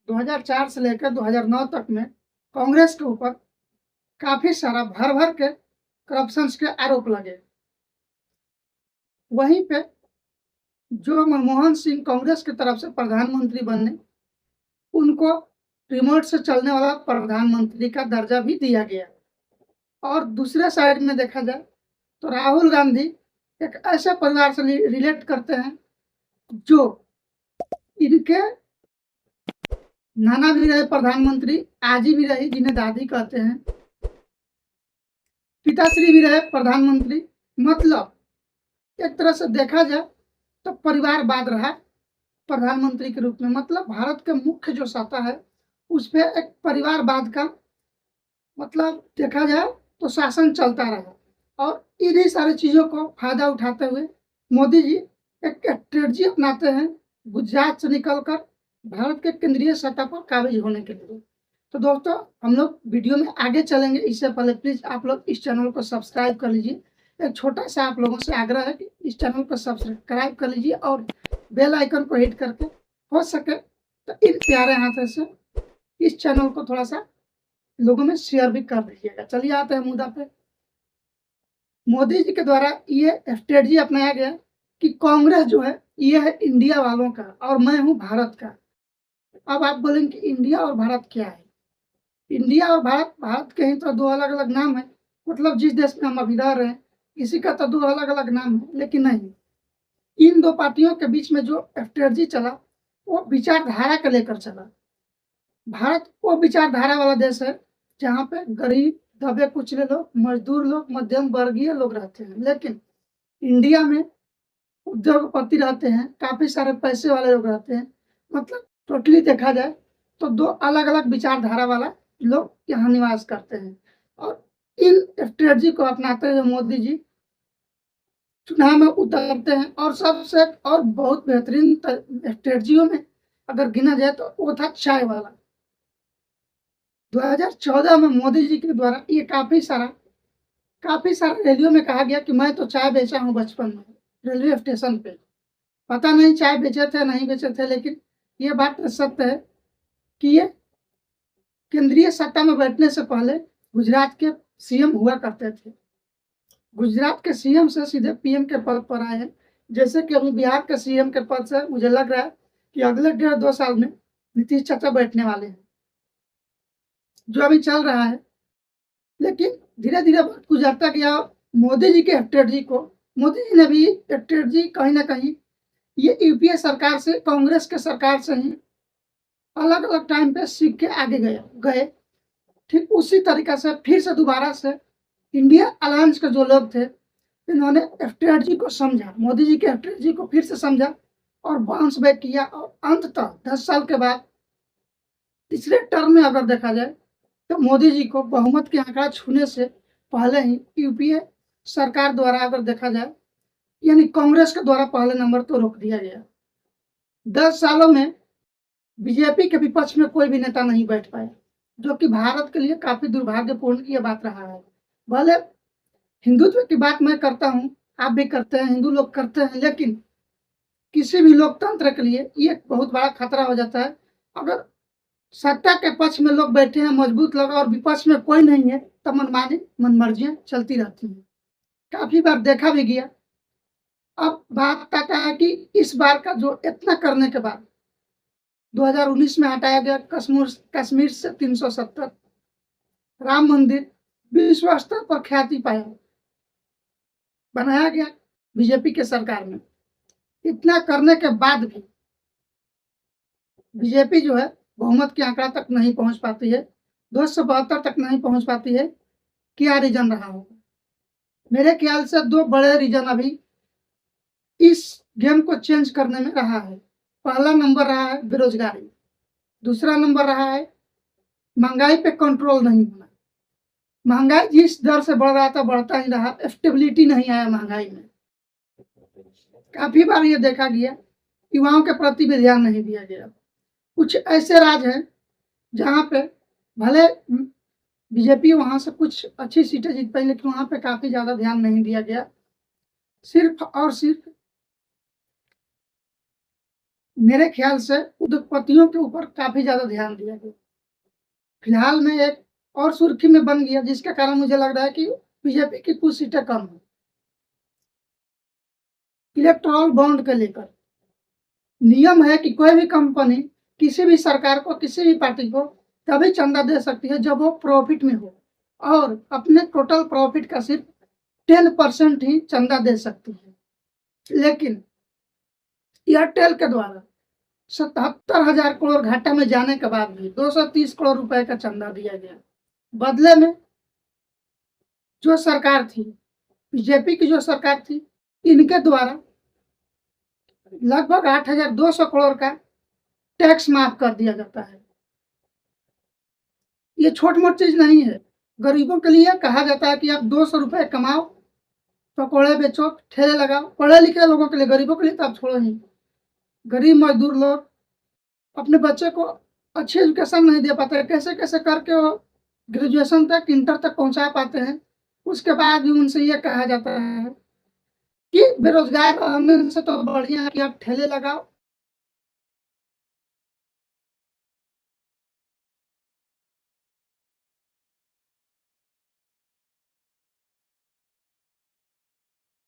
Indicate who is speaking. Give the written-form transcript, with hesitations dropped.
Speaker 1: 2004 से लेकर 2009 तक में कांग्रेस के ऊपर काफी सारा भर भर के करप्शन के आरोप लगे। वहीं पे जो मनमोहन सिंह कांग्रेस की तरफ से प्रधानमंत्री बने, उनको रिमोट से चलने वाला प्रधानमंत्री का दर्जा भी दिया गया। और दूसरे साइड में देखा जाए तो राहुल गांधी एक ऐसे परिवार से रिलेट करते हैं जो इनके नाना भी रहे प्रधानमंत्री, आजी भी रही जिन्हें दादी कहते हैं, पिताश्री भी रहे प्रधानमंत्री। मतलब एक तरह से देखा जाए तो परिवारवाद रहा प्रधानमंत्री के रूप में। मतलब भारत के मुख्य जो सत्ता है उस पे एक परिवारवाद का मतलब देखा जाए तो शासन चलता रहा। और इन्हीं सारी चीजों को फायदा उठाते हुए मोदी जी एक स्ट्रेटजी अपनाते हैं गुजरात से निकलकर भारत के केंद्रीय सत्ता पर काबिज होने के लिए। तो दोस्तों, हम लोग वीडियो में आगे चलेंगे, इससे पहले प्लीज आप लोग इस चैनल को सब्सक्राइब कर लीजिए। एक छोटा सा आप लोगों से आग्रह है कि इस चैनल को सब्सक्राइब कर लीजिए और बेल आइकन को हिट करके हो सके तो इन प्यारे हाथों से इस चैनल को थोड़ा सा लोगों में शेयर भी कर दीजिएगा। चलिए आते हैं मुद्दा पे। मोदी जी के द्वारा ये स्ट्रेटजी अपनाया गया कि कांग्रेस जो है ये है इंडिया वालों का और मैं हूं भारत का। अब आप बोलेंगे कि इंडिया और भारत क्या है? इंडिया और भारत के ही तो दो अलग अलग नाम है। मतलब जिस देश में हम अभी रह रहे हैं इसी का तो दो अलग अलग नाम है, लेकिन नहीं, इन दो पार्टियों के बीच में जो स्ट्रेटजी चला वो विचारधारा को लेकर चला। भारत वो विचारधारा वाला देश है जहाँ पे गरीब, दबे कुचले लोग, मजदूर लोग, मध्यम वर्गीय लोग रहते हैं। लेकिन इंडिया में उद्योगपति रहते हैं, काफी सारे पैसे वाले लोग रहते हैं। मतलब टोटली देखा जाए तो दो अलग अलग विचारधारा वाला लोग यहाँ निवास करते हैं। और इन स्ट्रेटजी को अपनाते हुए मोदी जी चुनाव में उतरते हैं। और सबसे और बहुत बेहतरीन स्ट्रेटजियों में अगर गिना जाए तो वो था चाय वाला। 2014 में मोदी जी के द्वारा ये काफी सारा रैलियों में कहा गया कि मैं तो चाय बेचा हूँ बचपन में रेलवे स्टेशन पे। पता नहीं चाय बेचे थे नहीं बेचे थे, लेकिन ये बात सत्य है कि ये केंद्रीय सत्ता में बैठने से पहले गुजरात के सीएम हुआ करते थे। गुजरात के सीएम से सीधे पीएम के पद पर आए हैं। जैसे कि अभी बिहार के सीएम के पद से मुझे लग रहा है कि अगले 1.5-2 साल में नीतीश चाचा बैठने वाले हैं, जो अभी चल रहा है। लेकिन धीरे धीरे गुजरता गया मोदी जी के स्ट्रेटजी को। मोदी जी ने भी स्ट्रेटजी कहीं ना कहीं ये यूपीए सरकार से, कांग्रेस के सरकार से ही अलग अलग टाइम पे सीख के आगे गए। ठीक उसी तरीका से फिर से दोबारा से इंडिया अलायंस के जो लोग थे इन्होंने स्ट्रेटजी को समझा, मोदी जी के स्ट्रेटजी को फिर से समझा और बाउंस बैक किया। और अंततः 10 साल के बाद तीसरे टर्म में अगर देखा जाए तो मोदी जी को बहुमत के आंकड़ा छूने से पहले ही यूपीए सरकार द्वारा अगर देखा जाए यानी कांग्रेस के द्वारा पहले नंबर तो रोक दिया गया। 10 सालों में बीजेपी के विपक्ष में कोई भी नेता नहीं बैठ पाया, जो कि भारत के लिए काफी दुर्भाग्यपूर्ण ये बात रहा है। भले हिंदुत्व की बात मैं करता हूँ, आप भी करते हैं, हिंदू लोग करते हैं, लेकिन किसी भी लोकतंत्र के लिए ये बहुत बड़ा खतरा हो जाता है अगर सत्ता के पक्ष में लोग बैठे हैं मजबूत लोग और विपक्ष में कोई नहीं है तो मनमानी मनमर्जियां चलती रहती हैं। काफी बार देखा भी गया। अब बात आता है कि इस बार का जो इतना करने के बाद 2019 में हटाया गया कश्मीर से 370 राम मंदिर विश्व स्तर पर ख्याति पाया, बनाया गया बीजेपी के सरकार में। इतना करने के बाद भी बीजेपी जो है बहुमत के आंकड़ा तक नहीं पहुंच पाती है, 272 तक नहीं पहुंच पाती है। क्या रीजन रहा होगा? मेरे ख्याल से दो बड़े रीजन अभी इस गेम को चेंज करने में रहा है। पहला नंबर रहा है बेरोजगारी, दूसरा नंबर रहा है महंगाई पे कंट्रोल नहीं होना। महंगाई जिस दर से बढ़ रहा था बढ़ता ही रहा, स्टेबिलिटी नहीं आया महंगाई में। काफी बार ये देखा गया युवाओं के प्रति भी ध्यान नहीं दिया गया। कुछ ऐसे राज्य हैं जहाँ पे भले बीजेपी वहां से कुछ अच्छी सीटें जीत पाई, लेकिन वहां पे काफी ज्यादा ध्यान नहीं दिया गया। सिर्फ और सिर्फ मेरे ख्याल से उद्योगपतियों के ऊपर काफ़ी ज़्यादा ध्यान दिया गया। फिलहाल में एक और सुर्खी में बन गया जिसके कारण मुझे लग रहा है कि बीजेपी की कुछ सीटें कम हैं। इलेक्टोरल बॉन्ड को लेकर नियम है कि कोई भी कंपनी किसी भी सरकार को, किसी भी पार्टी को तभी चंदा दे सकती है जब वो प्रॉफिट में हो और अपने टोटल प्रॉफिट का सिर्फ 10% ही चंदा दे सकती है। लेकिन एयरटेल के द्वारा 77,000 करोड़ घाटा में जाने के बाद भी 230 करोड़ रुपए का चंदा दिया गया। बदले में जो सरकार थी, बीजेपी की जो सरकार थी, इनके द्वारा लगभग 8,200 करोड़ का टैक्स माफ कर दिया जाता है। ये छोट मोट चीज नहीं है। गरीबों के लिए कहा जाता है कि आप 200 रुपए कमाओ, पकौड़े बेचो, ठेले लगाओ। पढ़े लिखे लोगों के लिए, गरीबों के लिए तो आप छोड़ो ही। गरीब मजदूर लोग अपने बच्चे को अच्छी एजुकेशन नहीं दे पाते, कैसे कैसे करके वो ग्रेजुएशन तक, इंटर तक पहुंचा पाते हैं। उसके बाद भी उनसे ये कहा जाता है कि बेरोजगार रहने से तो बढ़िया है कि आप ठेले लगाओ,